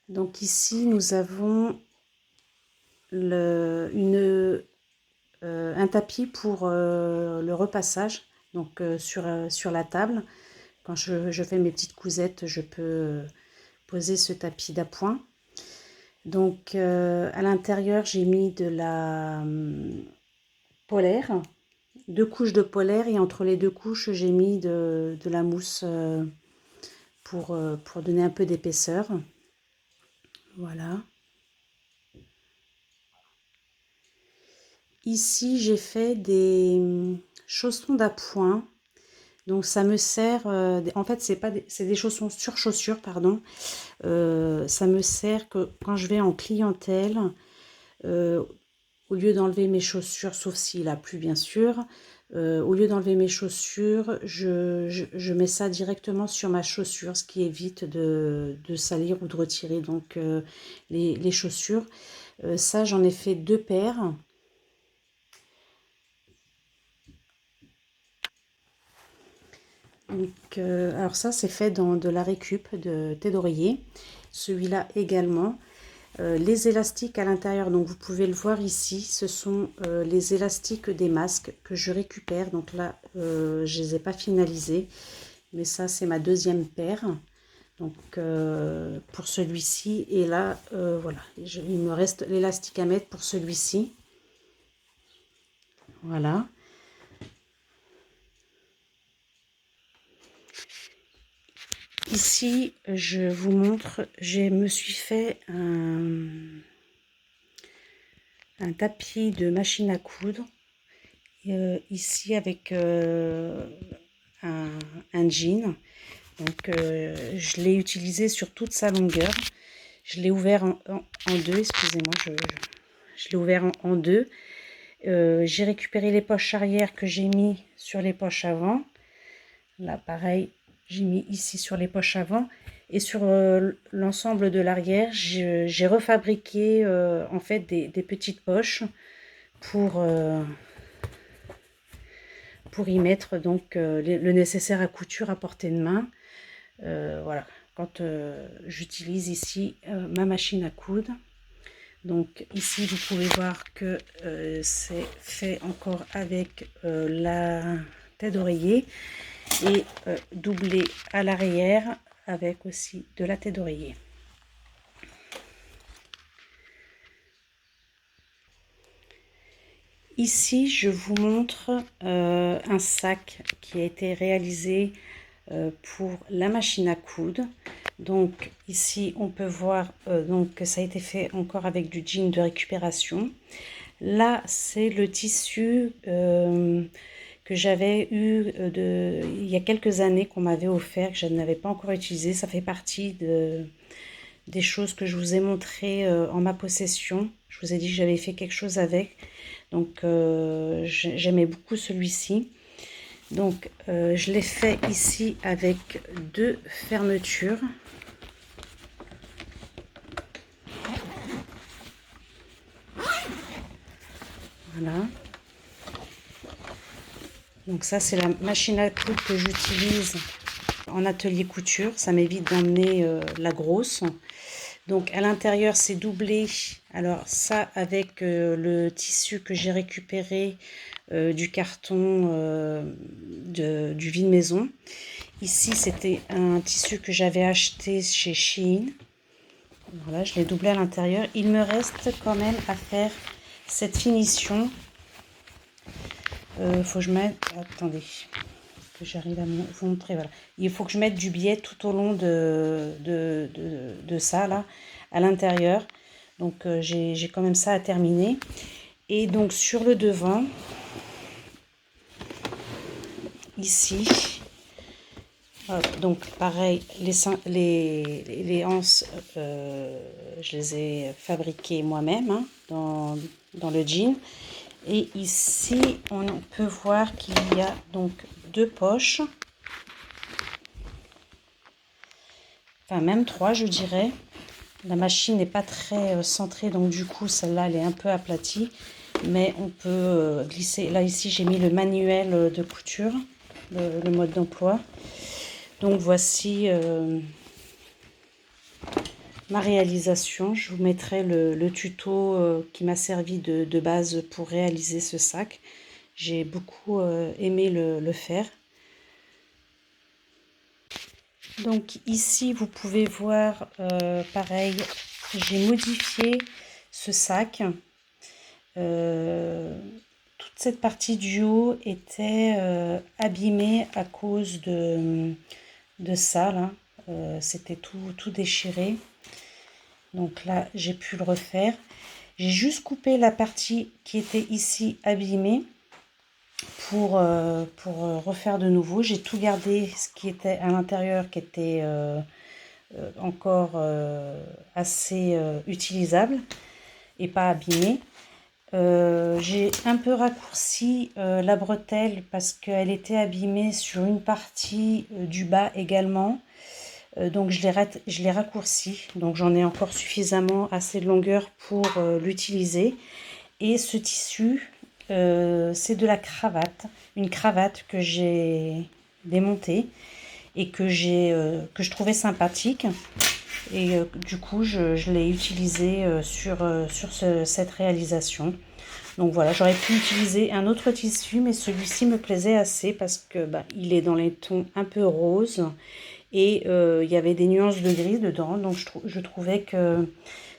Donc ici, nous avons un tapis pour le repassage, donc sur la table. Quand je fais mes petites cousettes, je peux poser ce tapis d'appoint. Donc à l'intérieur, j'ai mis de la polaire, 2 couches de polaire, et entre les 2 couches, j'ai mis de la mousse pour donner un peu d'épaisseur. Voilà. Ici, j'ai fait des chaussons d'appoint. Donc ça me sert, en fait c'est des chaussons sur chaussures, pardon. Ça me sert que quand je vais en clientèle, au lieu d'enlever mes chaussures, sauf s'il a plu bien sûr, au lieu d'enlever mes chaussures, je mets ça directement sur ma chaussure, ce qui évite de salir ou de retirer donc les chaussures. Ça, j'en ai fait 2 paires. Donc, alors ça, c'est fait dans de la récup de thé d'oreiller. Celui-là également. Les élastiques à l'intérieur, donc vous pouvez le voir ici, ce sont les élastiques des masques que je récupère. Donc là, je les ai pas finalisés, mais ça, c'est ma deuxième paire. Donc pour celui-ci, et là, voilà, il me reste l'élastique à mettre pour celui-ci. Voilà. Ici, je vous montre, je me suis fait un tapis de machine à coudre. Ici, avec un jean. Donc, je l'ai utilisé sur toute sa longueur. Je l'ai ouvert en deux, excusez-moi, je l'ai ouvert en deux. J'ai récupéré les poches arrière que j'ai mis sur les poches avant. Là, pareil, j'ai mis ici sur les poches avant. Et sur l'ensemble de l'arrière, j'ai refabriqué en fait des petites poches pour y mettre donc le nécessaire à couture à portée de main. Voilà, quand j'utilise ici ma machine à coudre. Donc ici, vous pouvez voir que c'est fait encore avec la tête d'oreiller et doublé à l'arrière avec aussi de la tête d'oreiller. Ici, je vous montre un sac qui a été réalisé pour la machine à coudre. Donc ici, on peut voir donc que ça a été fait encore avec du jean de récupération. Là, c'est le tissu que j'avais eu il y a quelques années, qu'on m'avait offert, que je n'avais pas encore utilisé. Ça fait partie des choses que je vous ai montrées en ma possession. Je vous ai dit que j'avais fait quelque chose avec. Donc j'aimais beaucoup celui-ci. Donc je l'ai fait ici avec 2 fermetures. Voilà. Donc ça, c'est la machine à coudre que j'utilise en atelier couture. Ça m'évite d'emmener la grosse. Donc à l'intérieur, c'est doublé. Alors ça, avec le tissu que j'ai récupéré du carton du vide maison. Ici, c'était un tissu que j'avais acheté chez Shein. Voilà, je l'ai doublé à l'intérieur. Il me reste quand même à faire cette finition. Faut que je mette... Attendez, que j'arrive à vous montrer. Voilà. Il faut que je mette du biais tout au long de ça, là, à l'intérieur. Donc, j'ai quand même ça à terminer. Et donc, sur le devant, ici, donc pareil, les anses, je les ai fabriquées moi-même hein, dans le jean. Et ici, on peut voir qu'il y a donc 2 poches, enfin même 3 je dirais. La machine n'est pas très centrée, donc du coup celle-là elle est un peu aplatie, mais on peut glisser. Là ici j'ai mis le manuel de couture, le mode d'emploi. Donc voici ma réalisation. Je vous mettrai le tuto qui m'a servi de base pour réaliser ce sac. J'ai beaucoup aimé le faire. Donc ici, vous pouvez voir, pareil, j'ai modifié ce sac. Toute cette partie du haut était abîmée à cause de ça, là. C'était tout déchiré. Donc là, j'ai pu le refaire. J'ai juste coupé la partie qui était ici abîmée pour refaire de nouveau. J'ai tout gardé ce qui était à l'intérieur, qui était encore assez utilisable et pas abîmé. J'ai un peu raccourci la bretelle parce qu'elle était abîmée sur une partie du bas également. Donc je l'ai raccourci. Donc j'en ai encore suffisamment assez de longueur pour l'utiliser. Et ce tissu, c'est de la cravate. Une cravate que j'ai démontée et que je trouvais sympathique. Et du coup, je l'ai utilisé sur cette réalisation. Donc voilà, j'aurais pu utiliser un autre tissu, mais celui-ci me plaisait assez parce que il est dans les tons un peu roses et il y avait des nuances de gris dedans. Donc je trouvais que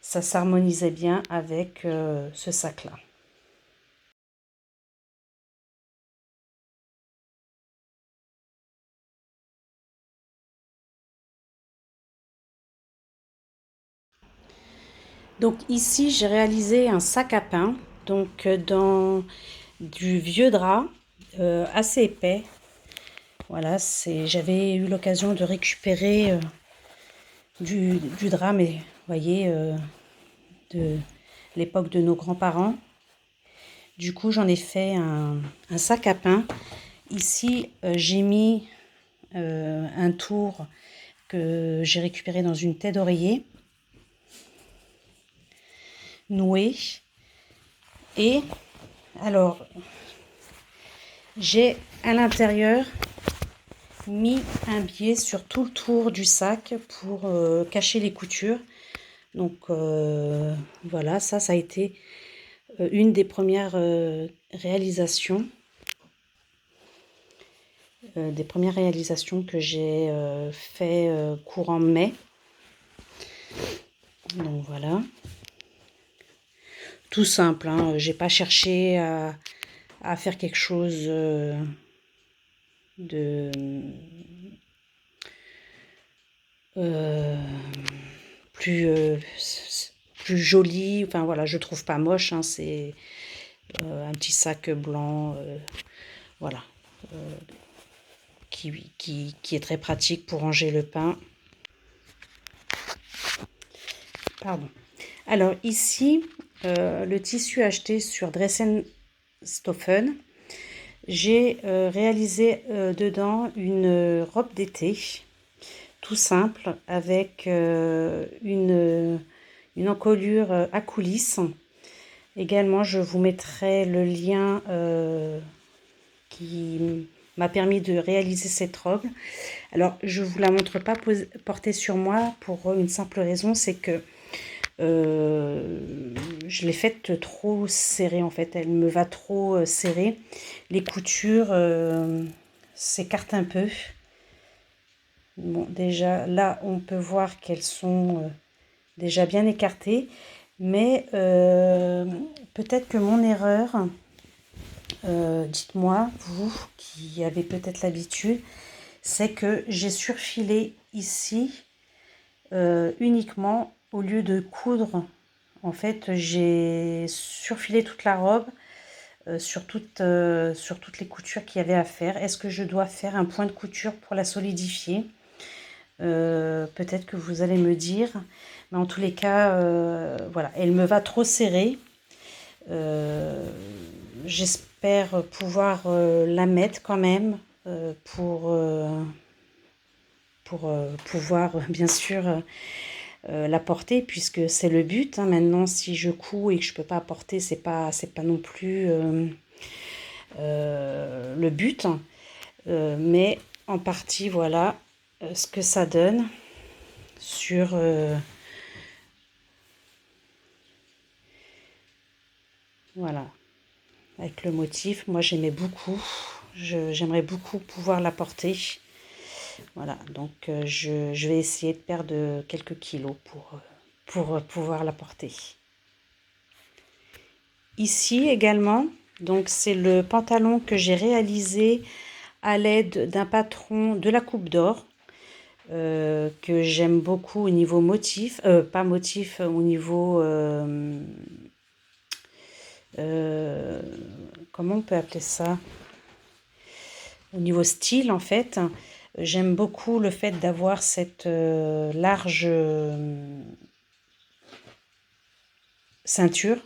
ça s'harmonisait bien avec ce sac-là. Donc ici, j'ai réalisé un sac à pain, donc dans du vieux drap assez épais. Voilà, j'avais eu l'occasion de récupérer du drap, mais vous voyez, de l'époque de nos grands-parents. Du coup, j'en ai fait un sac à pain. Ici, j'ai mis un tour que j'ai récupéré dans une tête d'oreiller nouée. Et alors, j'ai à l'intérieur mis un biais sur tout le tour du sac pour cacher les coutures. Donc voilà, ça a été une des premières réalisations. Que j'ai fait courant mai. Donc voilà. Tout simple, hein. J'ai pas cherché à faire quelque chose de plus plus joli. Enfin voilà, je trouve pas moche, hein. C'est un petit sac blanc, voilà, qui est très pratique pour ranger le pain. Pardon. Alors ici, le tissu acheté sur Dressenstoffen, j'ai réalisé dedans une robe d'été, tout simple, avec une encolure à coulisses. Également, je vous mettrai le lien qui m'a permis de réaliser cette robe. Alors, je ne vous la montre pas portée sur moi pour une simple raison, c'est que je l'ai faite trop serrée en fait. Elle me va trop serrée. Les coutures s'écartent un peu. Bon, déjà, là, on peut voir qu'elles sont déjà bien écartées. Mais peut-être que mon erreur, dites-moi, vous qui avez peut-être l'habitude, c'est que j'ai surfilé ici uniquement au lieu de coudre. En fait, j'ai surfilé toute la robe sur toutes les coutures qu'il y avait à faire. Est-ce que je dois faire un point de couture pour la solidifier? Peut-être que vous allez me dire. Mais en tous les cas, voilà, elle me va trop serrée. J'espère pouvoir la mettre quand même pour pouvoir bien sûr la porter, puisque c'est le but, hein. Maintenant, si je couds et que je peux pas porter, c'est pas non plus le but, mais en partie voilà ce que ça donne sur Voilà, avec le motif. Moi, j'aimais beaucoup. J'aimerais beaucoup pouvoir la porter. Voilà, donc je vais essayer de perdre quelques kilos pour pouvoir la porter. Ici également, donc c'est le pantalon que j'ai réalisé à l'aide d'un patron de la Coupe d'Or. Que j'aime beaucoup au niveau motif, pas motif, au niveau, euh, comment on peut appeler ça? Au niveau style en fait. J'aime beaucoup le fait d'avoir cette large ceinture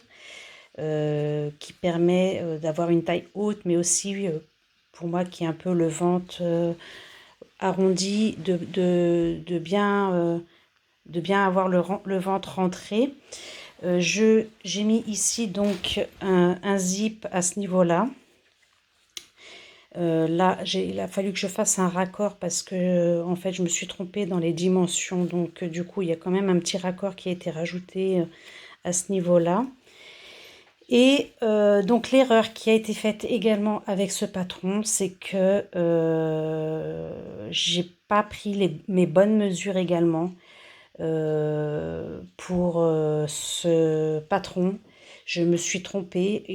qui permet d'avoir une taille haute, mais aussi pour moi qui est un peu le ventre arrondi, de bien avoir le ventre rentré. J'ai mis ici donc un zip à ce niveau-là. Là, il a fallu que je fasse un raccord parce que en fait, je me suis trompée dans les dimensions. Donc, du coup, il y a quand même un petit raccord qui a été rajouté à ce niveau-là. Et donc, l'erreur qui a été faite également avec ce patron, c'est que j'ai pas pris mes bonnes mesures également pour ce patron. Je me suis trompée.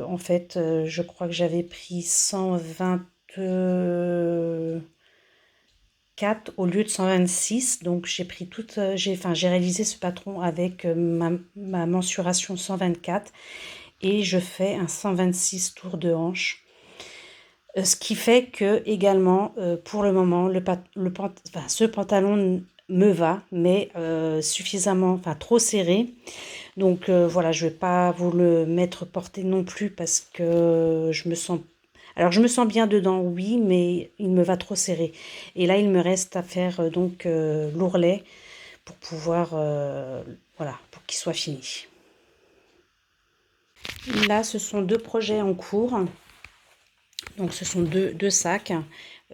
En fait, je crois que j'avais pris 124 au lieu de 126. Donc, j'ai pris j'ai réalisé ce patron avec ma mensuration 124 et je fais un 126 tours de hanche. Ce qui fait que également, pour le moment, ce pantalon me va, mais suffisamment, enfin trop serré. Donc voilà, je vais pas vous le mettre porté non plus parce que je me sens bien dedans, oui, mais il me va trop serré. Et là, il me reste à faire donc l'ourlet pour pouvoir, voilà, pour qu'il soit fini. Là, ce sont deux projets en cours. Donc ce sont deux sacs,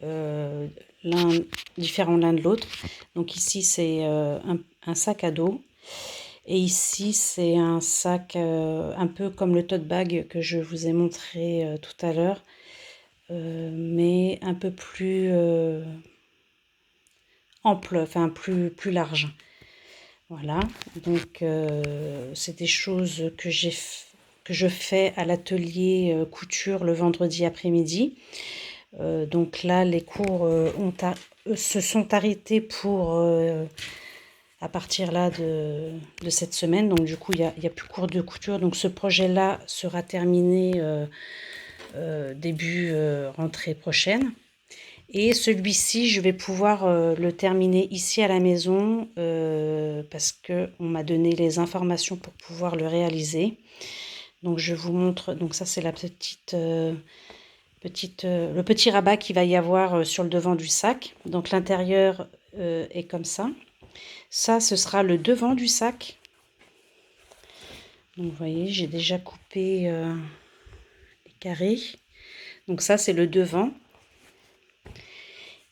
euh, différents l'un de l'autre. Donc ici c'est un sac à dos. Et ici c'est un sac un peu comme le tote bag que je vous ai montré tout à l'heure. Mais un peu plus ample, enfin plus large. Voilà, donc c'est des choses que je fais à l'atelier couture le vendredi après-midi. Donc là, les cours se sont arrêtés à partir là de cette semaine. Donc du coup, il y a plus cours de couture. Donc ce projet-là sera terminé début rentrée prochaine. Et celui-ci, je vais pouvoir le terminer ici à la maison parce qu'on m'a donné les informations pour pouvoir le réaliser. Donc je vous montre, donc ça c'est la le petit rabat qu'il va y avoir sur le devant du sac. Donc l'intérieur est comme ça. Ça, ce sera le devant du sac. Donc vous voyez, j'ai déjà coupé les carrés. Donc ça, c'est le devant.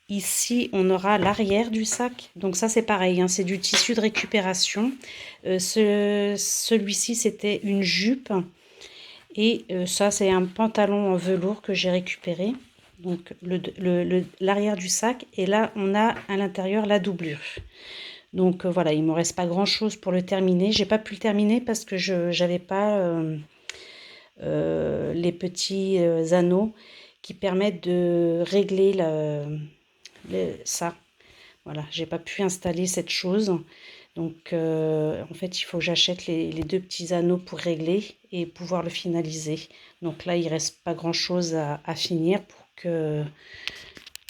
Ici, on aura l'arrière du sac. Donc ça, c'est pareil, hein, c'est du tissu de récupération. Celui-ci, c'était une jupe. Et ça, c'est un pantalon en velours que j'ai récupéré. Donc l'arrière du sac. Et là, on a à l'intérieur la doublure. Donc voilà, il ne me reste pas grand-chose pour le terminer. J'ai pas pu le terminer parce que je n'avais pas les petits anneaux qui permettent de régler ça. Voilà, j'ai pas pu installer cette chose. Donc en fait, il faut que j'achète les deux petits anneaux pour régler et pouvoir le finaliser. Donc là, il reste pas grand-chose à finir pour que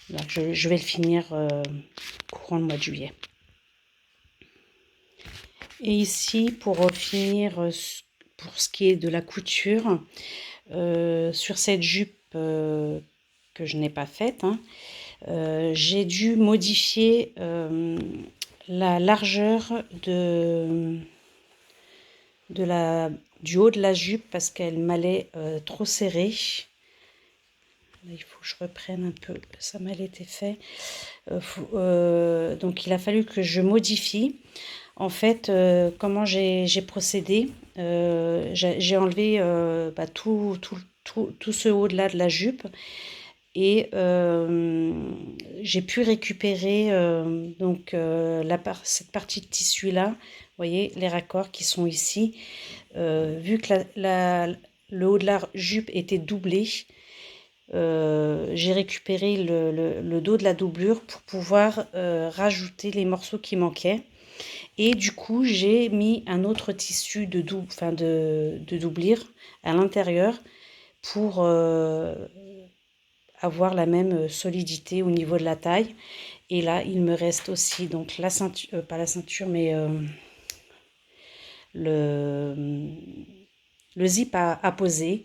là, je vais le finir courant le mois de juillet. Et ici, pour finir, pour ce qui est de la couture, sur cette jupe que je n'ai pas faite, hein, j'ai dû modifier la largeur du haut de la jupe parce qu'elle m'allait trop serrée. Là, il faut que je reprenne un peu, ça m'a été fait. Donc il a fallu que je modifie. En fait, comment j'ai procédé, j'ai enlevé tout ce haut-là de la jupe et j'ai pu récupérer cette partie de tissu-là, vous voyez, les raccords qui sont ici. Vu que le haut de la jupe était doublé, j'ai récupéré le dos de la doublure pour pouvoir rajouter les morceaux qui manquaient. Et du coup, j'ai mis un autre tissu de doublure à l'intérieur pour avoir la même solidité au niveau de la taille. Et là, il me reste aussi donc la ceinture, pas la ceinture, mais le, le zip à poser.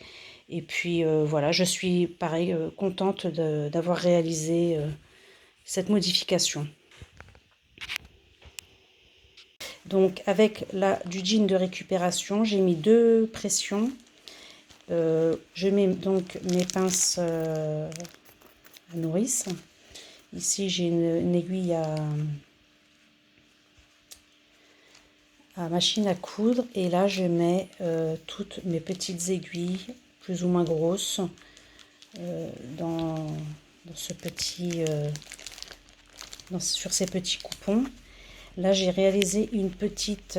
Et puis voilà, je suis pareil contente d'avoir réalisé cette modification. Donc avec du jean de récupération, j'ai mis 2 pressions. Je mets donc mes pinces à nourrice. Ici j'ai une aiguille à machine à coudre et là je mets toutes mes petites aiguilles plus ou moins grosses dans ce petit sur ces petits coupons. Là j'ai réalisé une petite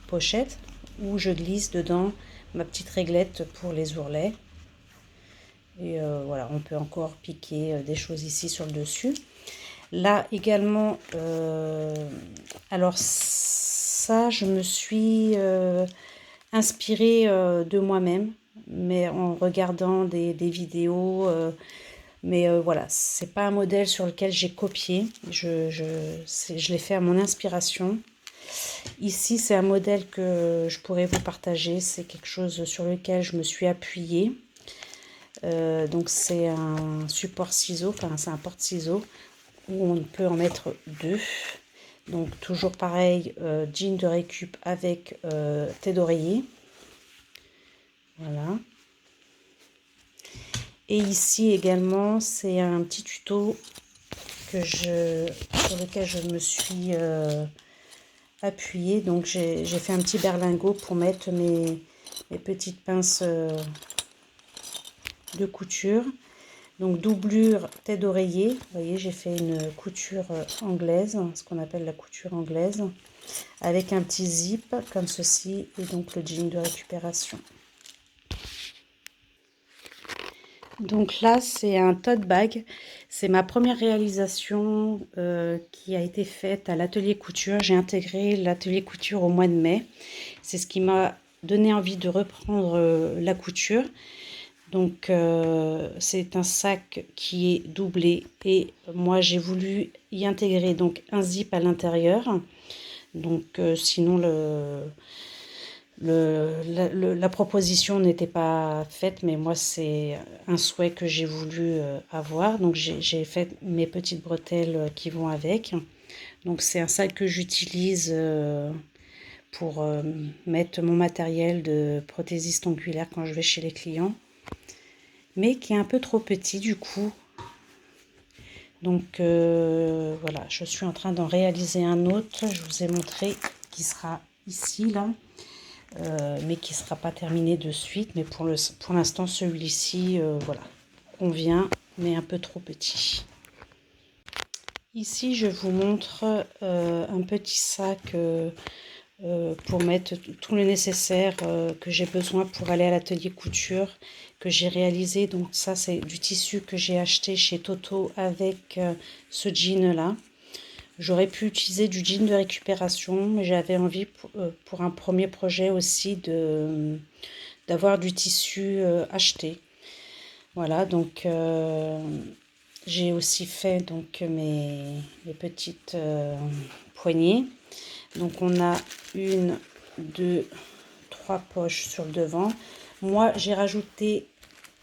pochette où je glisse dedans ma petite réglette pour les ourlets. Et voilà, on peut encore piquer des choses ici sur le dessus. Là également, alors ça, je me suis inspirée de moi-même, mais en regardant des vidéos. Mais voilà, c'est pas un modèle sur lequel j'ai copié. Je l'ai fait à mon inspiration. Ici, c'est un modèle que je pourrais vous partager. C'est quelque chose sur lequel je me suis appuyée. Donc c'est un support ciseau, enfin c'est un porte-ciseaux où on peut en mettre 2. Donc toujours pareil, jean de récup avec thé d'oreiller. Voilà. Et ici également, c'est un petit tuto sur lequel je me suis appuyée. Donc j'ai fait un petit berlingot pour mettre mes petites pinces de couture. Donc doublure tête d'oreiller, vous voyez j'ai fait une couture anglaise, ce qu'on appelle la couture anglaise, avec un petit zip comme ceci et donc le jean de récupération. Donc là c'est un tote bag, c'est ma première réalisation qui a été faite à l'atelier couture. J'ai intégré l'atelier couture au mois de mai, c'est ce qui m'a donné envie de reprendre la couture. Donc c'est un sac qui est doublé et moi j'ai voulu y intégrer donc un zip à l'intérieur. Donc sinon la proposition n'était pas faite, mais moi c'est un souhait que j'ai voulu avoir. Donc j'ai fait mes petites bretelles qui vont avec. Donc c'est un sac que j'utilise pour mettre mon matériel de prothésiste ongulaire quand je vais chez les clients, mais qui est un peu trop petit du coup. Donc voilà, je suis en train d'en réaliser un autre. Je vous ai montré qui sera ici là, mais qui ne sera pas terminé de suite. Mais pour l'instant, celui-ci, voilà, convient, mais un peu trop petit. Ici, je vous montre un petit sac pour mettre tout le nécessaire que j'ai besoin pour aller à l'atelier couture que j'ai réalisé. Donc ça c'est du tissu que j'ai acheté chez Toto avec ce jean là. J'aurais pu utiliser du jean de récupération, mais j'avais envie pour un premier projet aussi d'avoir du tissu acheté. Voilà, donc j'ai aussi fait donc mes petites poignées. Donc on a 1, 2, 3 poches sur le devant. Moi j'ai rajouté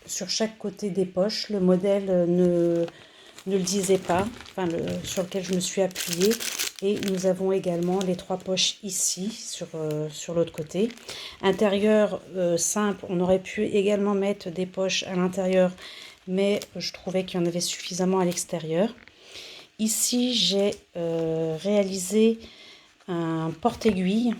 sur chaque côté des poches. Le modèle ne le disait pas, enfin sur lequel je me suis appuyée. Et nous avons également les 3 poches ici sur l'autre côté. Intérieur simple, on aurait pu également mettre des poches à l'intérieur, mais je trouvais qu'il y en avait suffisamment à l'extérieur. Ici, j'ai réalisé un porte-aiguille